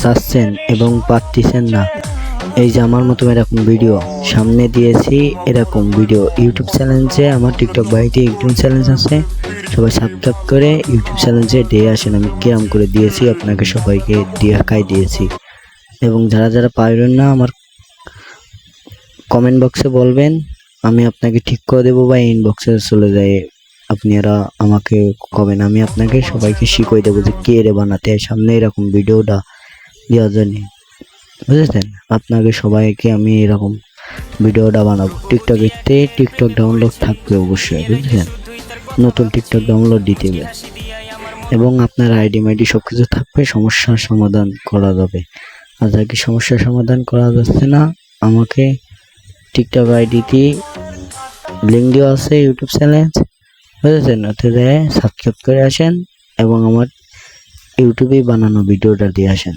চাচ্ছেন এবং পাচ্ছেন না, এই যে আমার মতো এরকম ভিডিও সামনে দিয়েছি, এরকম ভিডিও ইউটিউব চ্যানেলে, আমার টিকটক বাড়িতে ইউটিউব চ্যানেল আছে, সবাই সাবস্ক্রাইব করে ইউটিউব চ্যানেলে দিয়ে আসেন। আমি কিরাম করে দিয়েছি আপনাকে সবাইকে দেখাই দিয়েছি। এবং যারা যারা পারবেন না আমার কমেন্ট বক্সে বলবেন, আমি আপনাকে ঠিক করে দেবো, বা ইনবক্সে চলে যায় আপনারা আমাকে কমেন্ট, আমি আপনাকে সবাইকে শিখিয়ে দেবো যে কে রে বানাতে সামনে এরকম ভিডিওটা দেওয়ার জন্য, বুঝেছেন? আপনাকে সবাইকে আমি এরকম ভিডিওটা বানাবো। টিকটক ডাউনলোড থাকবে অবশ্যই, বুঝলেন? নতুন টিকটক ডাউনলোড দিতে হবে এবং আপনার আইডি মাইডি সব কিছু থাকবে, সমস্যার সমাধান করা যাবে। আর যাকে সমস্যার সমাধান করা যাচ্ছে না, আমাকে টিকটক আইডিতে লিঙ্ক দেওয়া আছে ইউটিউব চ্যানেল, বুঝেছেন? ওতে সাবস্ক্রাইব করে আসেন এবং আমার ইউটিউবে বানানো ভিডিওটা দিয়ে আসেন।